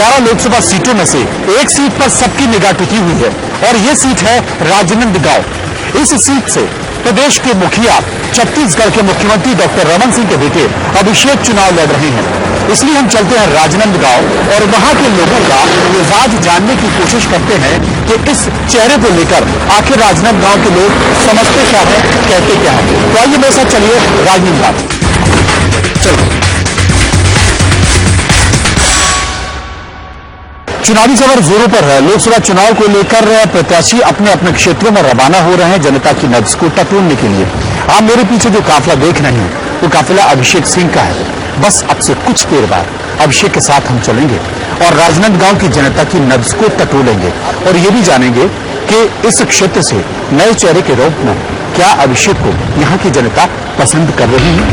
11 लोकसभा सीटों में से एक सीट पर सबकी निगाह टिकी हुई है और ये सीट है राजनांदगांव। इस सीट से प्रदेश के मुखिया छत्तीसगढ़ के मुख्यमंत्री डॉक्टर रमन सिंह के बेटे अभिषेक चुनाव लड़ रहे हैं। इसलिए हम चलते हैं राजनांदगांव और वहां के लोगों का मिजाज जानने की कोशिश करते हैं कि इस चेहरे को लेकर आखिर राजनांदगांव के लोग समझते क्या है, कहते क्या है। तो आइए मेरे साथ चलिए राजनांदगांव। चलो, चुनावी सफर जोरों पर है। लोकसभा चुनाव को लेकर प्रत्याशी अपने अपने क्षेत्रों में रवाना हो रहे हैं जनता की नब्ज को टटोलने के लिए। आप मेरे पीछे जो काफिला देख रहे हैं वो काफिला अभिषेक सिंह का है। बस अब से कुछ देर बाद अभिषेक के साथ हम चलेंगे और राजनांदगांव की जनता की नब्ज को टटोलेंगे और ये भी जानेंगे कि इस क्षेत्र से नए चेहरे के रूप में क्या अभिषेक को यहाँ की जनता पसंद कर रही है।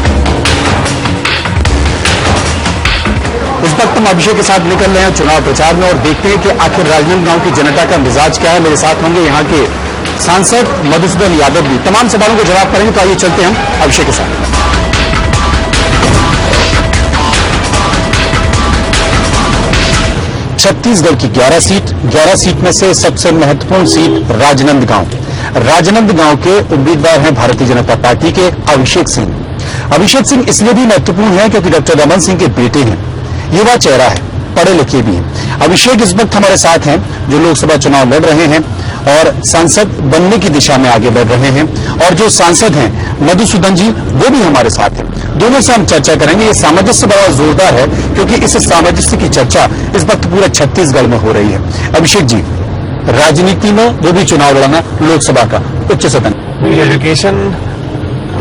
इस वक्त हम अभिषेक के साथ निकल रहे हैं चुनाव प्रचार में और देखते हैं कि आखिर राजनांदगांव की जनता का मिजाज क्या है। मेरे साथ होंगे यहाँ के सांसद मधुसूदन यादव भी। तमाम सवालों को जवाब करेंगे। तो आइए चलते हैं अभिषेक के साथ। छत्तीसगढ़ की 11 सीट में से सबसे महत्वपूर्ण सीट राजनांदगांव के उम्मीदवार हैं भारतीय जनता पार्टी के अभिषेक सिंह। अभिषेक सिंह इसलिए भी महत्वपूर्ण है क्योंकि डॉक्टर रमन सिंह के बेटे हैं, युवा चेहरा है, पढ़े लिखे भी हैं। अभिषेक इस वक्त हमारे साथ हैं जो लोकसभा चुनाव लड़ रहे हैं और सांसद बनने की दिशा में आगे बढ़ रहे हैं, और जो सांसद हैं मधुसूदन जी वो भी हमारे साथ हैं। दोनों से हम चर्चा करेंगे। ये सामंजस्य बड़ा जोरदार है क्योंकि इस सामंजस्य की चर्चा इस वक्त पूरे छत्तीसगढ़ में हो रही है। अभिषेक जी, राजनीति में वो भी चुनाव लड़ना लोकसभा का उच्च सदन। एजुकेशन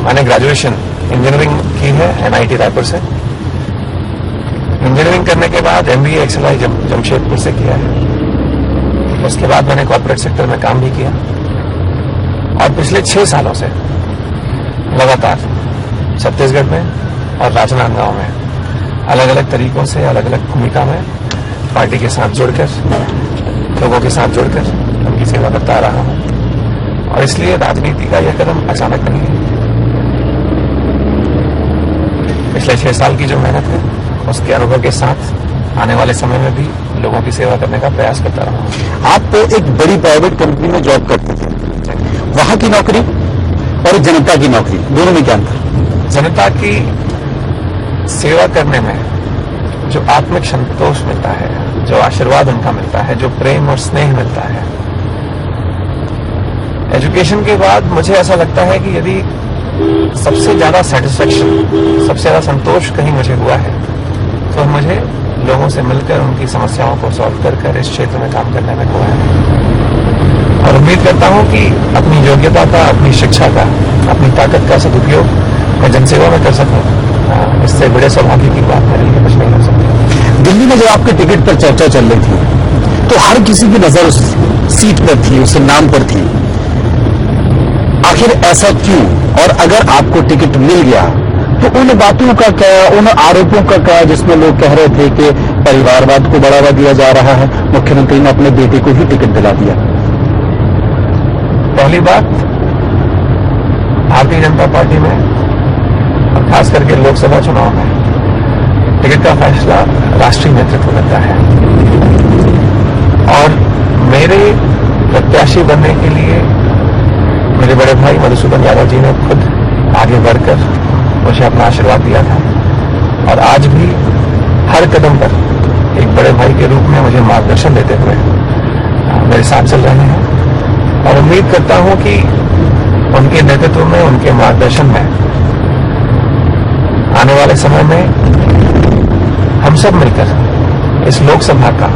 मैंने ग्रेजुएशन इंजीनियरिंग की है NIT रायपुर से। इंजीनियरिंग करने के बाद MBA XLI जमशेदपुर से किया है। उसके बाद मैंने कॉर्पोरेट सेक्टर में काम भी किया और पिछले 6 सालों से लगातार छत्तीसगढ़ में और राजनांदगांव में अलग अलग तरीकों से अलग अलग भूमिका में पार्टी के साथ जुड़कर, लोगों के साथ जुड़कर उनकी सेवा करता रहा हूं। और इसलिए राजनीति का यह कदम अचानक नहीं है। पिछले 6 साल की जो मेहनत है उसके अनुभव के साथ आने वाले समय में भी लोगों की सेवा करने का प्रयास करता रहा हूं। आप तो एक बड़ी प्राइवेट कंपनी में जॉब करते थे, वहां की नौकरी और जनता की नौकरी, दोनों में क्या अंतर? जनता की सेवा करने में जो आत्मिक संतोष मिलता है, जो आशीर्वाद उनका मिलता है, जो प्रेम और स्नेह मिलता है, एजुकेशन के बाद मुझे ऐसा लगता है कि यदि सबसे ज्यादा सेटिस्फेक्शन, सबसे ज्यादा संतोष कहीं मुझे हुआ है तो मुझे लोगों से मिलकर उनकी समस्याओं को सॉल्व कर इस क्षेत्र में काम करने में हुआ है। और उम्मीद करता हूं कि अपनी योग्यता का, अपनी शिक्षा का, अपनी ताकत का सदुपयोग मैं जनसेवा में कर सकूं। इससे बड़े सौभाग्य की बात मेरे लिए कुछ नहीं हो सकती। दिल्ली में जब आपके टिकट पर चर्चा चल रही थी तो हर किसी की नजर उस सीट पर थी, उस नाम पर थी। आखिर ऐसा क्यों? और अगर आपको टिकट मिल गया तो उन बातों का क्या, उन आरोपों का क्या जिसमें लोग कह रहे थे कि परिवारवाद को बढ़ावा दिया जा रहा है, मुख्यमंत्री ने अपने बेटे को ही टिकट दिला दिया? पहली बात, भारतीय जनता पार्टी में और खास करके लोकसभा चुनाव में टिकट का फैसला राष्ट्रीय नेतृत्व करता है और मेरे प्रत्याशी बनने के लिए मेरे बड़े भाई मधुसूदन यादव जी ने खुद आगे बढ़कर मुझे अपना आशीर्वाद दिया था और आज भी हर कदम पर एक बड़े भाई के रूप में मुझे मार्गदर्शन देते हुए मेरे साथ चल रहे हैं। और उम्मीद करता हूं कि उनके नेतृत्व में, उनके मार्गदर्शन में आने वाले समय में हम सब मिलकर इस लोकसभा का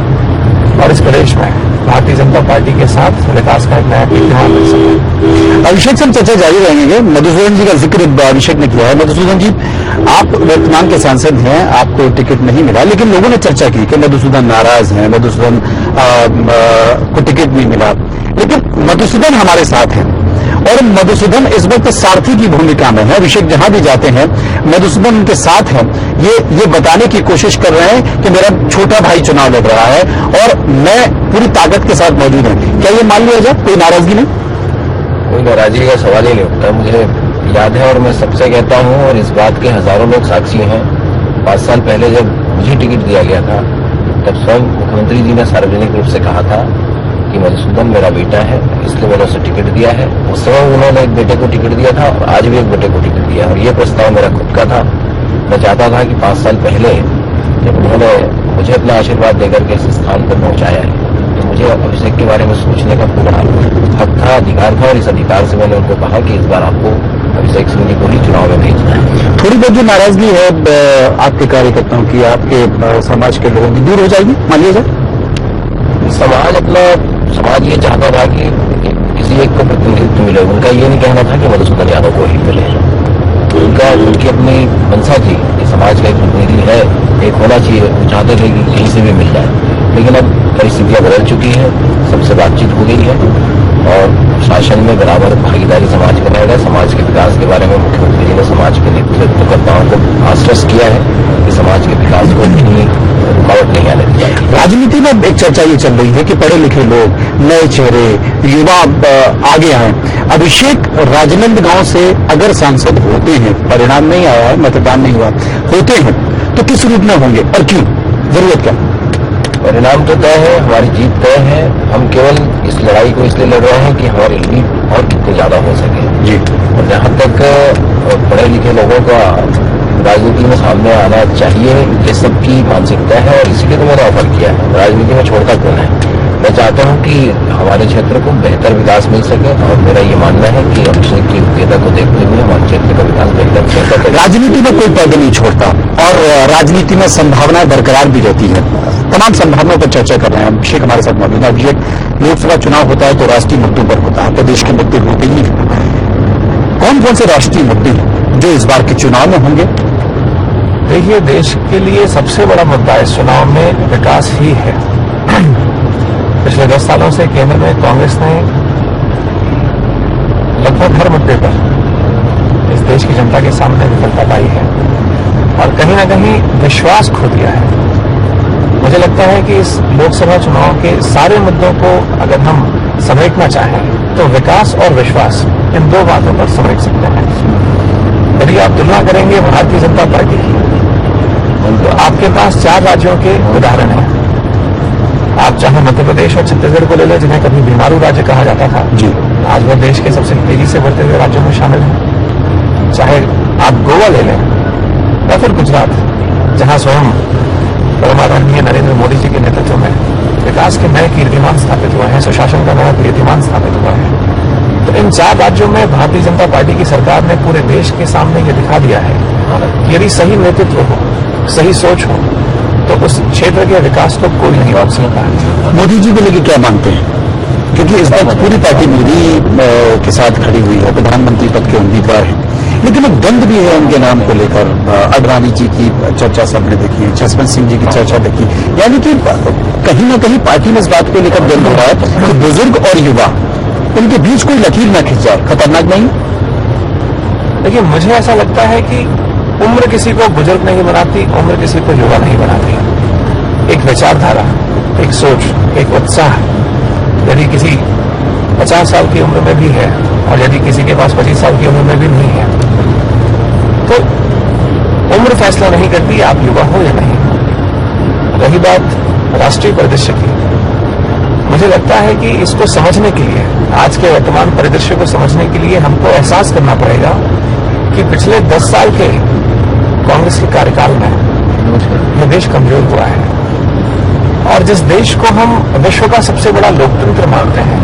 और इस प्रदेश में भारतीय जनता पार्टी के साथ विकास का एक नया कीर्तिमान मिल सके। अभिषेक से हम चर्चा जारी रहेंगे। मधुसूदन जी का जिक्र अभिषेक ने किया है। मधुसूदन जी, आप वर्तमान के सांसद हैं, आपको टिकट नहीं मिला, लेकिन लोगों ने चर्चा की कि मधुसूदन नाराज हैं, मधुसूदन को टिकट नहीं मिला। लेकिन मधुसूदन हमारे साथ हैं और मधुसूदन इस वक्त सारथी की भूमिका में है। अभिषेक जहां भी जाते हैं मधुसूदन उनके साथ है। ये बताने की कोशिश कर रहे हैं कि मेरा छोटा भाई चुनाव लड़ रहा है और मैं पूरी ताकत के साथ मौजूद हूं। क्या ये मान लिया जाए? कोई नाराजगी नहीं? कोई नाराजगी का सवाल ही नहीं उठता। मुझे याद है और मैं सबसे कहता हूं और इस बात के हजारों लोग साक्षी हैं, 5 साल पहले जब मुझे टिकट दिया गया था तब स्वयं मुख्यमंत्री जी ने सार्वजनिक रूप से कहा था कि मधुसूदन मेरा बेटा है, इसलिए मैंने उसे टिकट दिया है। उस समय उन्होंने एक बेटे को टिकट दिया था और आज भी एक बेटे को टिकट दिया, और ये प्रस्ताव मेरा खुद का था। मैं चाहता था कि 5 साल पहले जब उन्होंने मुझे अपना आशीर्वाद देकर के इस स्थान पर पहुंचाया है, तो मुझे अभिषेक के बारे में सोचने का पूरा हक था, अधिकार था, और इस अधिकार से मैंने उनको कहा कि इस बार आपको अभिषेक सिंह जी को ही चुनाव में भेजना है। थोड़ी बहुत जो नाराजगी है आपके कार्यकर्ताओं की, आपके समाज के लोगों की, दूर हो जाएगी मान लिया जाए? समाज ये चाहता था कि किसी एक को प्रतिनिधित्व मिले। उनका ये नहीं कहना था कि मधुसूदन यादव को ही मिले। उनकी अपनी मंशा थी कि समाज का एक प्रतिनिधि है, एक होना चाहिए। वो चाहते थे कि कहीं से भी मिल जाए, लेकिन अब परिस्थितियां बदल चुकी है, सबसे बातचीत हो गई है और शासन में बराबर भागीदारी समाज का रहेगा। समाज के विकास के बारे में मुख्यमंत्री जी ने समाज के नेतृत्वकर्ताओं को आश्वस्त किया है कि समाज के विकास को इतनी रुकावट नहीं आने दी जाएगी। राजनीति में एक चर्चा ये चल रही है कि पढ़े लिखे लोग, नए चेहरे, युवा आगे आए। अभिषेक राजनांदगांव से अगर सांसद होते हैं, परिणाम नहीं आया है, मतदान नहीं हुआ, होते हैं तो किस रूप में होंगे और क्यों? जरूरत क्या? परिणाम तो तय है, हमारी जीत तय है। हम केवल इस लड़ाई को इसलिए लड़ रहे हैं कि हमारी लीड और कितनी ज्यादा हो सके जी। और जहां तक पढ़े लिखे लोगों का राजनीति में सामने आना चाहिए, ये सबकी मानसिकता है और इसीलिए तो मैंने ऑफर किया है। राजनीति में छोड़ता कौन है? मैं चाहता हूं कि हमारे क्षेत्र को बेहतर विकास मिल सके और मेरा ये मानना है कि अभिषेक की योग्यता को देखते हुए हमारे क्षेत्र का विकास बेहतर से बेहतर। राजनीति में कोई पद नहीं छोड़ता और राजनीति में संभावनाएं बरकरार भी रहती है। तमाम संभावनाओं पर चर्चा कर रहे हैं। अभिषेक हमारे साथ मौजूद है। अभिषेक, लोकसभा चुनाव होता है तो राष्ट्रीय मुद्दों पर होता है, प्रदेश के मुद्दे होते ही हैं। कौन कौन से राष्ट्रीय मुद्दे हैं जो इस बार के चुनाव में होंगे? देखिए, देश के लिए सबसे बड़ा मुद्दा इस चुनाव में विकास ही है। पिछले 10 सालों से केंद्र में कांग्रेस ने लगभग हर मुद्दे पर इस देश की जनता के सामने विफलता पाई है और कहीं ना कहीं विश्वास खो दिया है। मुझे लगता है कि इस लोकसभा चुनाव के सारे मुद्दों को अगर हम समेटना चाहें तो विकास और विश्वास, इन 2 बातों पर समेट सकते हैं। यदि आप तुलना करेंगे भारतीय जनता पार्टी की, तो आपके पास 4 राज्यों के उदाहरण हैं। आप चाहे मध्य प्रदेश और छत्तीसगढ़ को ले लें, जिन्हें कभी बीमारू राज्य कहा जाता था, जी, आज वो देश के सबसे तेजी से बढ़ते हुए राज्यों में शामिल हैं। चाहे आप गोवा ले लें या फिर गुजरात, जहां स्वयं परमादरणीय नरेंद्र मोदी जी के नेतृत्व में विकास के नए कीर्तिमान स्थापित हुए हैं, सुशासन का नया कीर्तिमान स्थापित हुआ है। तो इन 4 राज्यों में भारतीय जनता पार्टी की सरकार ने पूरे देश के सामने ये दिखा दिया है कि यदि सही नेतृत्व हो, सही सोच हो, तो उस क्षेत्र के विकास को कोई नहीं रोक सकता है। मोदी जी को लेकर क्या मानते हैं? क्योंकि इस वक्त पूरी पार्टी मोदी के साथ खड़ी हुई है, प्रधानमंत्री पद के उम्मीदवार हैं, लेकिन एक द्वंद भी है उनके नाम को लेकर। अडवाणी जी की चर्चा सबने देखी, जसवंत सिंह जी की चर्चा देखी, यानी कि कहीं ना कहीं पार्टी में इस बात को लेकर द्वंद हो रहा है कि बुजुर्ग और युवा, उनके बीच कोई लकीर न खिंच जाए। खतरनाक नहीं? देखिए, मुझे ऐसा लगता है कि उम्र किसी को बुजुर्ग नहीं बनाती, उम्र किसी को युवा नहीं बनाती। एक विचारधारा, एक सोच, एक उत्साह यदि किसी 50 साल की उम्र में भी है और यदि किसी के पास 25 साल की उम्र में भी नहीं है, तो उम्र फैसला नहीं करती आप युवा हो या नहीं। रही बात राष्ट्रीय परिदृश्य की, मुझे लगता है कि इसको समझने के लिए, आज के वर्तमान परिदृश्य को समझने के लिए हमको एहसास करना पड़ेगा कि पिछले 10 साल के कांग्रेस के कार्यकाल में यह देश कमजोर हुआ है और जिस देश को हम विश्व का सबसे बड़ा लोकतंत्र मानते हैं,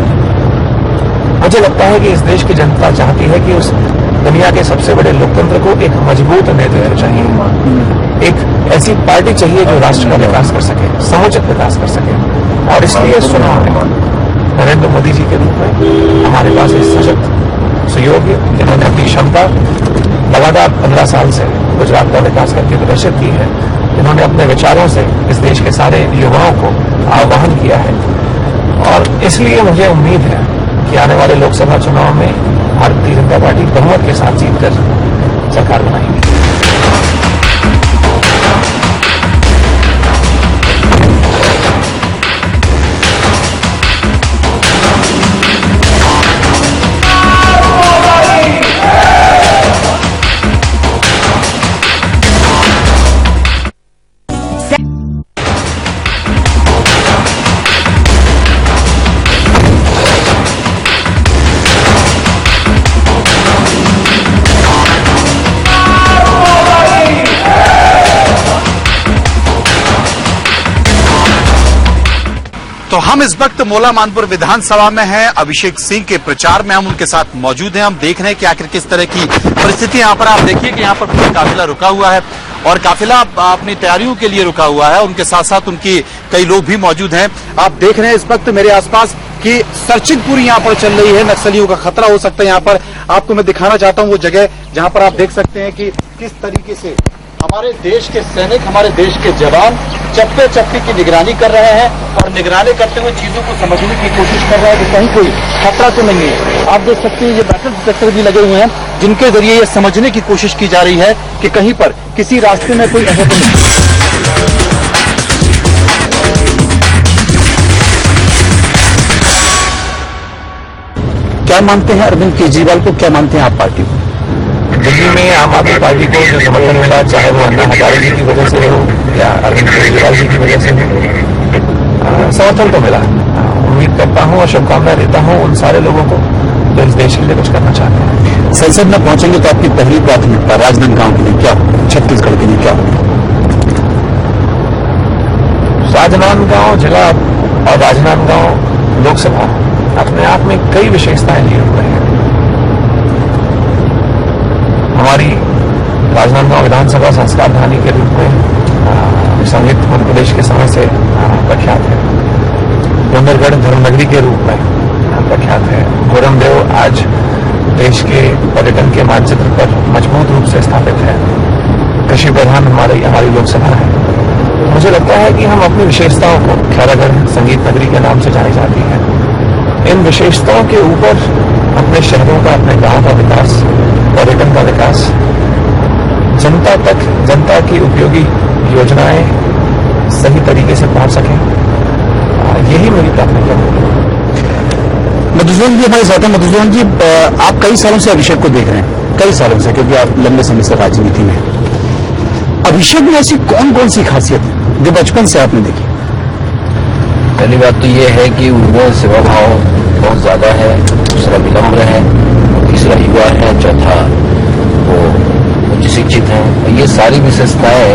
मुझे लगता है कि इस देश की जनता चाहती है कि उस दुनिया के सबसे बड़े लोकतंत्र को एक मजबूत नेतृत्व चाहिए, एक ऐसी पार्टी चाहिए जो राष्ट्र का विकास कर सके, समुचित विकास कर सके। और इसलिए इस चुनाव में नरेंद्र मोदी जी के रूप में हमारे पास एक सशक्त, सुयोग्य, जिन्होंने अपनी क्षमता लगातार 15 साल से गुजरात का विकास करके प्रदर्शित की है, जिन्होंने अपने विचारों से इस देश के सारे युवाओं को आह्वान किया है। और इसलिए मुझे उम्मीद है कि आने वाले लोकसभा चुनाव में भारतीय जनता पार्टी बहुमत के साथ जीतकर सरकार बनाएगी। तो हम इस वक्त मोला मानपुर विधानसभा में हैं। अभिषेक सिंह के प्रचार में हम उनके साथ मौजूद हैं। हम देख रहे हैं कि आखिर किस तरह की परिस्थिति यहाँ पर। आप देखिए कि यहाँ पर पूरा काफिला रुका हुआ है और काफिला अपनी तैयारियों के लिए रुका हुआ है। उनके साथ साथ उनकी कई लोग भी मौजूद हैं। आप देख रहे हैं इस वक्त मेरे आसपास कि सर्चिंग पूरी यहाँ पर चल रही है। नक्सलियों का खतरा हो सकता है यहाँ पर। आपको मैं दिखाना चाहता हूँ वो जगह जहाँ पर आप देख सकते हैं कि किस तरीके से हमारे देश के सैनिक, हमारे देश के जवान चप्पे चप्पे की निगरानी कर रहे हैं और निगरानी करते हुए चीजों को समझने की कोशिश कर रहे हैं कि कहीं कोई खतरा तो नहीं है। आप देख सकते हैं ये मेटल डिटेक्टर भी लगे हुए हैं जिनके जरिए ये समझने की कोशिश की जा रही है कि कहीं पर किसी रास्ते में कोई ऐसा तो नहीं। क्या मानते हैं अरविंद केजरीवाल को, क्या मानते हैं आप पार्टी को? दिल्ली में आम आदमी पार्टी को जो समर्थन मिला, चाहे वो अन्ना हजारे जी की वजह से हो या अरविंद केजरीवाल जी की वजह से हो, समर्थन तो मिला। उम्मीद करता हूँ और शुभकामनाएं देता हूँ उन सारे लोगों को जो इस देश के लिए कुछ करना चाहते हैं। संसद में पहुंचेंगे तो आपकी पहली प्राथमिकता राजनांदगांव के लिए क्या हो, छत्तीसगढ़ के लिए क्या हो? राजनांदगांव जिला और राजनांदगांव लोकसभा अपने आप में कई विशेषताएं लिए हुए हैं। हमारी राजनांदगांव विधानसभा संस्कार धानी के रूप में संगीत मध्य प्रदेश के समय से प्रख्यात है। डोंगरगढ़ धर्मनगरी के रूप में प्रख्यात है। गोरमदेव आज देश के पर्यटन के मानचित्र पर मजबूत रूप से स्थापित है। कृषि प्रधान हमारी लोकसभा है। मुझे लगता है कि हम अपनी विशेषताओं को खैरागढ़ संगीत नगरी के नाम से जानी जाती है, इन विशेषताओं के ऊपर अपने शहरों का, अपने गांव का विकास, पर्यटन का विकास, जनता तक जनता की उपयोगी योजनाएं सही तरीके से पहुंच सकें, यही मेरी प्राथमिकता है। मधुसूदन जी हमारे साथ हैं। मधुसूदन जी, आप कई सालों से अभिषेक को देख रहे हैं, कई सालों से, क्योंकि आप लंबे समय से राजनीति में हैं। अभिषेक में ऐसी कौन कौन सी खासियत है जो बचपन से आपने देखी? पहली बात तो ये है कि उनमें सेवा भाव बहुत ज्यादा है, दूसरा विनम्र है, तीसरा युवा है, चौथा वो उच्च शिक्षित है। ये सारी विशेषताएं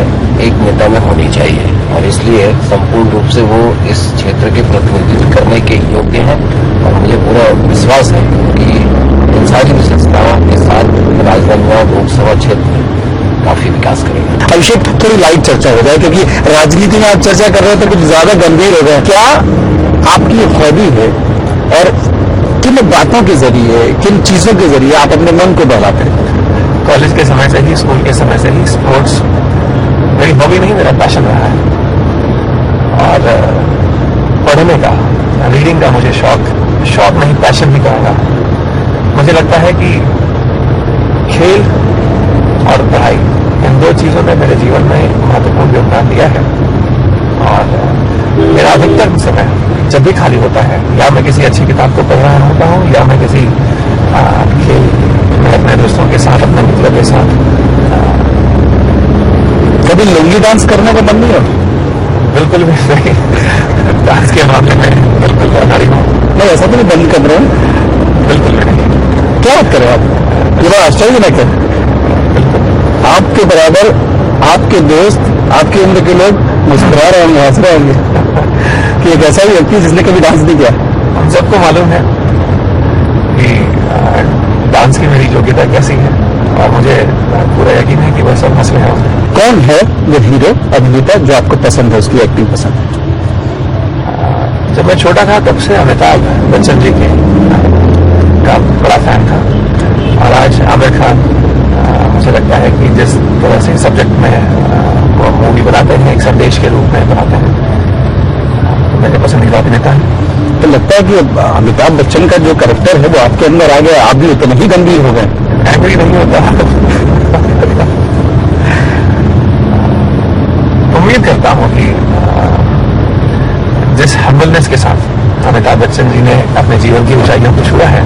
एक नेता में होनी चाहिए और इसलिए संपूर्ण रूप से वो इस क्षेत्र के प्रतिनिधित्व करने के योग्य हैं और मुझे पूरा विश्वास है कि इन सारी विशेषताओं के साथ राजनांदगांव लोकसभा क्षेत्र में काफी विकास करेगा। अभिषेक, थोड़ी लाइट चर्चा हो जाए क्योंकि राजनीति में आप चर्चा कर रहे हो तो कुछ ज्यादा गंभीर हो गया। क्या आपकी हॉबी है और किन बातों के जरिए, किन चीजों के जरिए आप अपने मन को बहलाते हैं? कॉलेज के समय से ही, स्कूल के समय से ही स्पोर्ट्स मेरी हॉबी नहीं, मेरा पैशन रहा है। और पढ़ने का, रीडिंग का मुझे शौक नहीं, पैशन भी कहूँगा। मुझे लगता है कि खेल और पढ़ाई, इन दो चीजों ने मेरे जीवन में महत्वपूर्ण योगदान दिया है। और मेरा अधिकतर समय जब भी खाली होता है, या मैं किसी अच्छी किताब को पढ़ रहा होता हूँ या मैं किसी खेल में अपने दोस्तों के साथ, अपने मित्रों के साथ। कभी लुंगी डांस करने का मन नहीं हो? बिल्कुल भी नहीं। डांस के मामले में बिल्कुल अनाड़ी हूँ। नहीं, ऐसा तो नहीं बंद कर रहे हैं? बिल्कुल भी नहीं। क्या बात करें आप? ये बात आश्चर्य ना कर। आपके बराबर आपके दोस्त, आपकी उम्र के लोग मुस्कुरा रहे होंगे, हंस रहे होंगे कि एक ऐसा ही व्यक्ति है जिसने कभी डांस नहीं किया। हम सबको मालूम है कि डांस की मेरी योग्यता कैसी है और मुझे पूरा यकीन है कि वह सब हंस रहे होंगे। कौन है वो हीरो अभिनेता जो आपको पसंद है, उसकी एक्टिंग पसंद है? जब मैं छोटा था तब से अमिताभ बच्चन जी के का बड़ा फैन था और आज आमिर खान मुझे लगता है कि जिस तरह से सब्जेक्ट में वो मूवी बनाते हैं, एक संदेश के रूप में बनाते हैं, तो मेरे पसंदीदा अभिनेता है। तो लगता है कि अमिताभ बच्चन का जो कैरेक्टर है वो आपके अंदर आ गया, आप भी उतने ही गंभीर हो गए? एंग्री नहीं होता। उम्मीद करता हूँ कि जिस हम्बलनेस के साथ अमिताभ बच्चन जी ने अपने जीवन की ऊंचाइयों को छुआ है,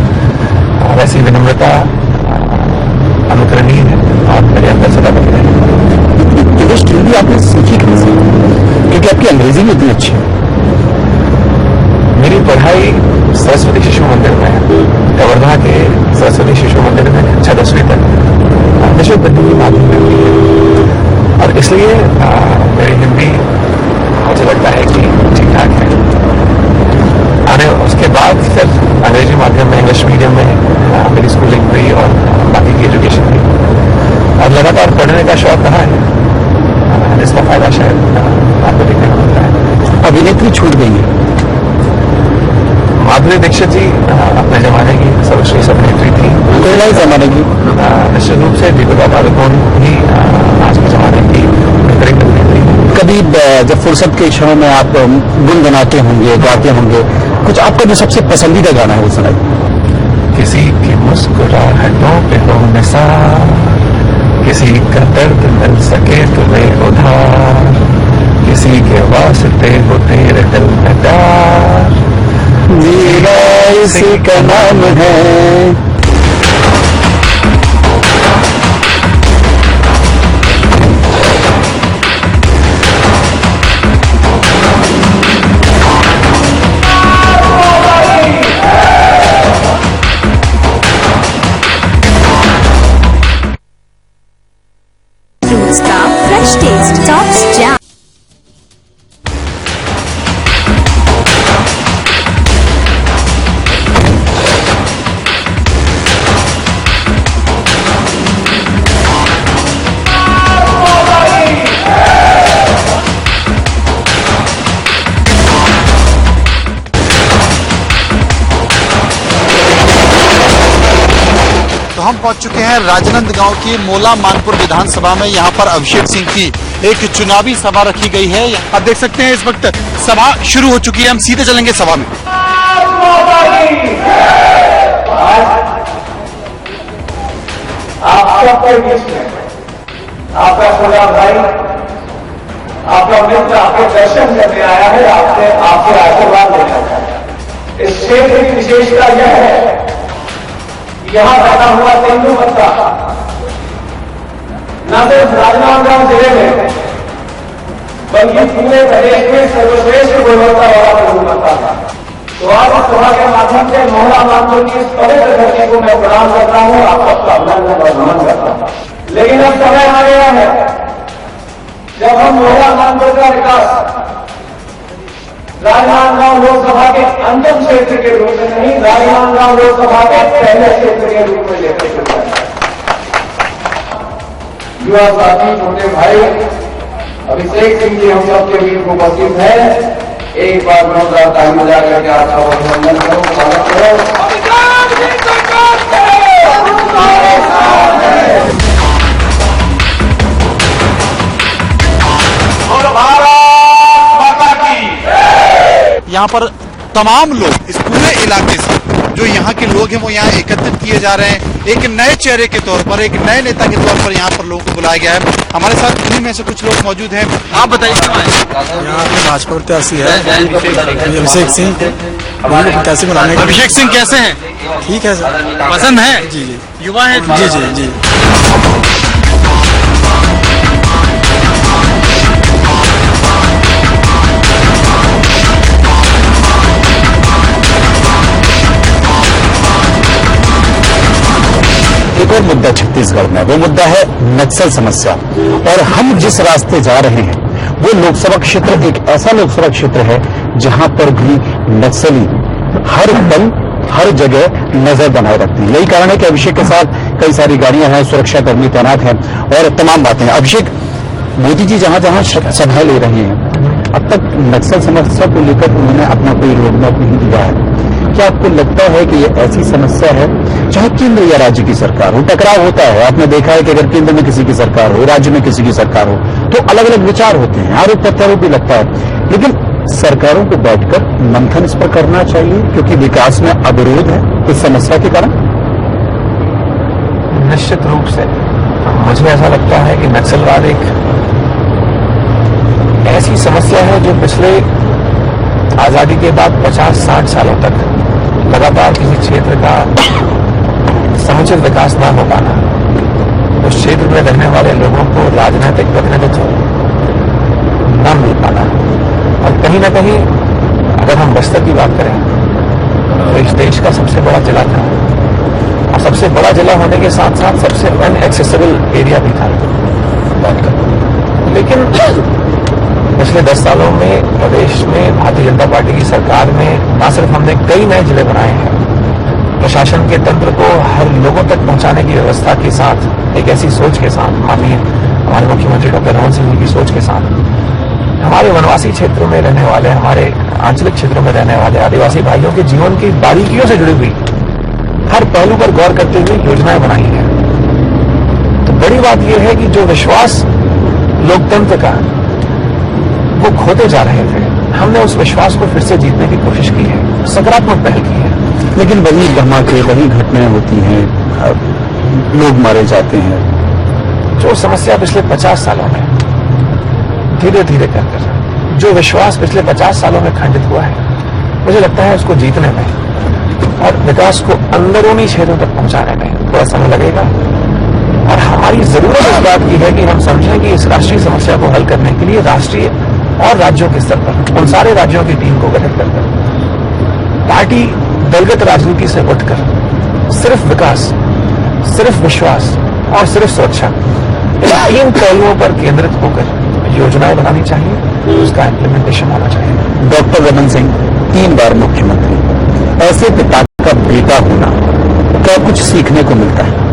वैसी विनम्रता अनुकरणीय है और मेरे अंदर सदा बनी रहेगी। इंग्लिश हिंदी आपने सीखी कैसे? क्योंकि आपकी अंग्रेजी भी इतनी अच्छी है। मेरी पढ़ाई सरस्वती शिशु मंदिर में है, कवर्धा के सरस्वती शिशु मंदिर में 6-10वीं तक विशुद्ध हिंदी माध्यम में हुई है और इसलिए मेरी हिंदी मुझे लगता है कि ठीक ठाक है। बाद फिर अंग्रेजी माध्यम में, इंग्लिश मीडियम में मेरी स्कूलिंग हुई और बाकी की एजुकेशन हुई। और लगातार पढ़ने का शौक रहा है, इसका फायदा शायद आपको देखने को मिलता है। अभिनेत्री छूट गई है। माधुरी दीक्षित जी अपने जमाने की सर्वश्रेष्ठ अभिनेत्री थी। कोई जमाने की निश्चित रूप से दीपिका पादुकोण ही आज के जमाने की बेहतरीन अभिनेत्री है। कभी जब फुर्सत के क्षणों में आप गुनगुनाते होंगे, गाते होंगे, कुछ आपका जो सबसे पसंदीदा गाना है वो सुनाइए। किसी की मुस्कुराहटों पे हो निसार, किसी का दर्द मिल सके तुम्हें उधार, किसी के वास्ते हो तेरे दिल में प्यार, मेरा इसी का नाम है। फ्रूट्स का फ्रेश टेस्ट, टॉप्स जैम। तो हम पहुंच चुके हैं राजनांदगांव की मोला मानपुर विधानसभा में। यहाँ पर अभिषेक सिंह की एक चुनावी सभा रखी गई है। आप देख सकते हैं इस वक्त सभा शुरू हो चुकी है। हम सीधे चलेंगे सभा में। आप सबके बीच में आपका छोटा भाई, आपका मित्र आपके दर्शन करने आया है, आपसे आशीर्वाद लेना चाहता है। इस क्षेत्र की विशेषता यह है, यहां बैठा हुआ तेंदुपत्ता न सिर्फ राजनांदगांव जिले में बल्कि पूरे प्रदेश में सर्वश्रेष्ठ गुणवत्ता वाला तेंदुपत्ता था। तो आज इस सभा के माध्यम से मोहला मानपुर की इस पवित्र धरती को मैं प्रणाम करता हूं, आप सबका अभिनंदन और नमन करता हूं। लेकिन अब समय आ गया है जब हम मोहला मानपुर का विकास राजनांदगांव लोकसभा के अंतिम क्षेत्र के रूप में नहीं, राजनांदगांव लोकसभा के पहले क्षेत्र के रूप में लेकर चलता है। युवा साथी, छोटे भाई अभिषेक सिंह जी हम सबके बीच उपस्थित है। एक बार जोरदार ताली बजा करके आपका अभिनंदन करो, स्वागत करो। यहाँ पर तमाम लोग इस पूरे इलाके से जो यहाँ के लोग हैं वो यहाँ एकत्रित किए जा रहे हैं। एक नए चेहरे के तौर पर, एक नए नेता के तौर पर यहाँ पर लोगों को बुलाया गया है। हमारे साथ इन्हीं में से कुछ लोग मौजूद हैं। आप बताइए। यहाँ पे भाजपा प्रत्याशी है अभिषेक सिंह, प्रत्याशी बनाने का। अभिषेक सिंह कैसे हैं? ठीक है सर, पसंद है? जी जी, युवा है? जी जी जी। एक और मुद्दा छत्तीसगढ़ में, वो मुद्दा है नक्सल समस्या। और हम जिस रास्ते जा रहे हैं वो लोकसभा क्षेत्र एक ऐसा लोकसभा क्षेत्र है जहां पर भी नक्सली हर पल हर जगह नजर बनाए रखते हैं। यही कारण है कि अभिषेक के साथ कई सारी गाड़ियां हैं, सुरक्षा कर्मी तैनात हैं और तमाम बातें हैं। अभिषेक, मोदी जी जहां जहां सभाएं ले रहे हैं, अब तक नक्सल समस्या को लेकर उन्होंने अपना कोई रोडमैप नहीं दिया है। क्या आपको लगता है कि ये ऐसी समस्या है, चाहे केंद्र या राज्य की सरकार हो, टकराव होता है? आपने देखा है कि अगर केंद्र में किसी की सरकार हो, राज्य में किसी की सरकार हो, तो अलग अलग विचार होते हैं, आरोप प्रत्यारोप भी लगता है। लेकिन सरकारों को बैठकर मंथन इस पर करना चाहिए, क्योंकि विकास में अवरोध है इस समस्या के कारण। निश्चित रूप से मुझे ऐसा लगता है कि नक्सलवाद एक ऐसी समस्या है जो पिछले आजादी के बाद 50-60 सालों तक लगातार किसी क्षेत्र का समुचित विकास न हो पाना, उस क्षेत्र में रहने वाले लोगों को राजनीतिक प्रतिनिधित्व न मिल पाना, और कहीं ना कहीं अगर हम बस्तर की बात करें तो इस देश का सबसे बड़ा जिला था, और सबसे बड़ा जिला होने के साथ साथ सबसे अनएक्सेसिबल एरिया भी था। लेकिन पिछले 10 सालों में प्रदेश में भारतीय जनता पार्टी की सरकार में न सिर्फ हमने कई नए जिले बनाए हैं, प्रशासन के तंत्र को हर लोगों तक पहुंचाने की व्यवस्था के साथ, एक ऐसी सोच के साथ, माननीय हमारे मुख्यमंत्री डॉक्टर रमन सिंह जी की सोच के साथ, हमारे वनवासी क्षेत्रों में रहने वाले, हमारे आंचलिक क्षेत्रों में रहने वाले आदिवासी भाइयों के जीवन की बारीकियों से जुड़ी हुई हर पहलू पर गौर करते हुए योजनाएं बनाई हैं। तो बड़ी बात यह है कि जो विश्वास लोकतंत्र का वो खोते जा रहे थे, हमने उस विश्वास को फिर से जीतने की कोशिश की है, सकारात्मक पहल की है। लेकिन वही धमाके, वही घटनाएं होती हैं, लोग मारे जाते हैं। जो समस्या पिछले 50 सालों में धीरे धीरे कर जो विश्वास पिछले 50 सालों में खंडित हुआ है, मुझे लगता है उसको जीतने में और विकास को अंदरूनी क्षेत्रों तक पहुंचाने में थोड़ा समय लगेगा। और हमारी जरूरत इस बात की है कि हम समझें कि इस राष्ट्रीय समस्या को हल करने के लिए राष्ट्रीय और राज्यों के स्तर पर उन सारे राज्यों की टीम को गठित कर पार्टी दलगत राजनीति से उठकर सिर्फ विकास, सिर्फ विश्वास और सिर्फ सुरक्षा, इन 3 पहलुओं पर केंद्रित होकर योजनाएं बनानी चाहिए, उसका इम्प्लीमेंटेशन होना चाहिए। डॉक्टर रमन सिंह 3 बार मुख्यमंत्री, ऐसे पिता का बेटा होना क्या कुछ सीखने को मिलता है?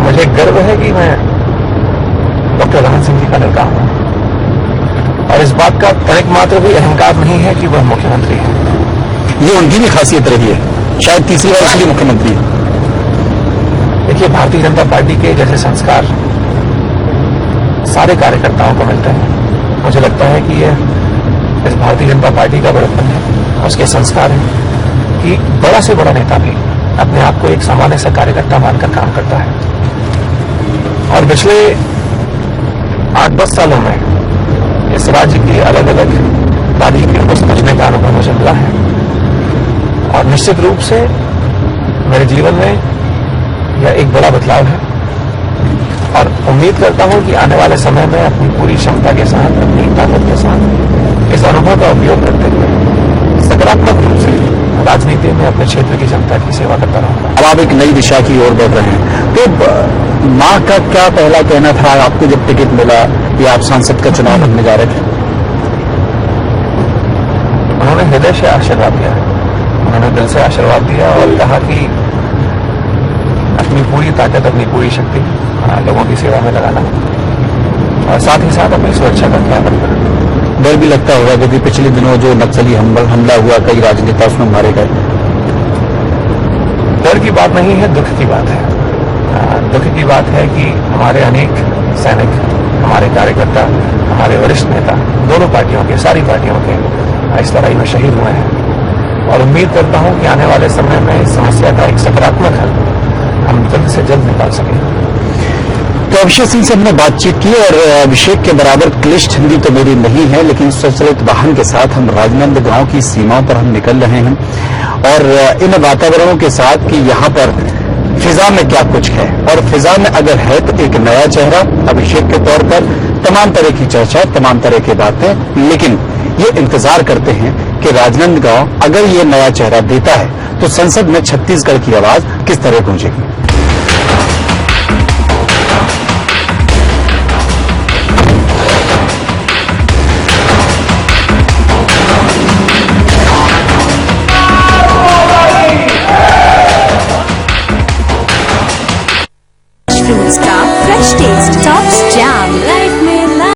मुझे गर्व है कि मैं डॉक्टर रमन सिंह जी का लड़का हूं और इस बात का तनिक मात्र भी अहंकार नहीं है कि वह मुख्यमंत्री है। ये उनकी भी खासियत रही है, शायद तीसरी बार इसलिए मुख्यमंत्री है। देखिए, भारतीय जनता पार्टी के जैसे संस्कार सारे कार्यकर्ताओं को मिलते हैं। मुझे लगता है कि यह इस भारतीय जनता पार्टी का बड़प्पन है, उसके संस्कार है कि बड़ा से बड़ा नेता भी अपने आप को एक सामान्य सा कार्यकर्ता मानकर काम करता है। और पिछले 8-10 सालों में इस राज्य की अलग अलग बारीकियों को समझने का अनुभव मुझे मिला है और निश्चित रूप से मेरे जीवन में यह एक बड़ा बदलाव है और उम्मीद करता हूं कि आने वाले समय में अपनी पूरी क्षमता के साथ, अपनी ताकत के साथ इस अनुभव का उपयोग करते हुए सकारात्मक रूप से राजनीति में अपने क्षेत्र की जनता की सेवा करता रहूंगा। अब आप एक नई दिशा की ओर बढ़ रहे हैं, तो माँ का क्या पहला कहना था आपको जब टिकट मिला या आप सांसद का चुनाव लड़ने जा रहे थे? उन्होंने हृदय से आशीर्वाद दिया, उन्होंने दिल से आशीर्वाद दिया और कहा कि अपनी पूरी ताकत, अपनी पूरी शक्ति लोगों की सेवा में लगाना और साथ ही साथ अपनी सुरक्षा का ख्याल रखना। डर भी लगता होगा क्योंकि पिछले दिनों जो नक्सली हमला हुआ, कई राजनेता उसमें मारे गए। डर की बात नहीं है, दुख की बात है। दुख की बात है कि हमारे अनेक सैनिक, हमारे कार्यकर्ता, हमारे वरिष्ठ नेता दोनों पार्टियों के, सारी पार्टियों के इस लड़ाई में शहीद हुए हैं और उम्मीद करता हूं कि आने वाले समय में इस समस्या का एक सकारात्मक हल हम जल्द से जल्द निकाल सकें। तो अभिषेक सिंह से हमने बातचीत की और अभिषेक के बराबर क्लिष्ट हिंदी तो मेरी नहीं है, लेकिन स्वचालित वाहन के साथ हम राजनांदगांव की सीमाओं पर हम निकल रहे हैं और इन वातावरणों के साथ कि यहाँ पर फिजा में क्या कुछ है और फिजा में अगर है तो एक नया चेहरा अभिषेक के तौर पर, तमाम तरह की चर्चा, तमाम तरह की बातें, लेकिन ये इंतजार करते हैं कि राजनांदगांव अगर ये नया चेहरा देता है तो संसद में छत्तीसगढ़ की आवाज किस तरह गूंजेगी।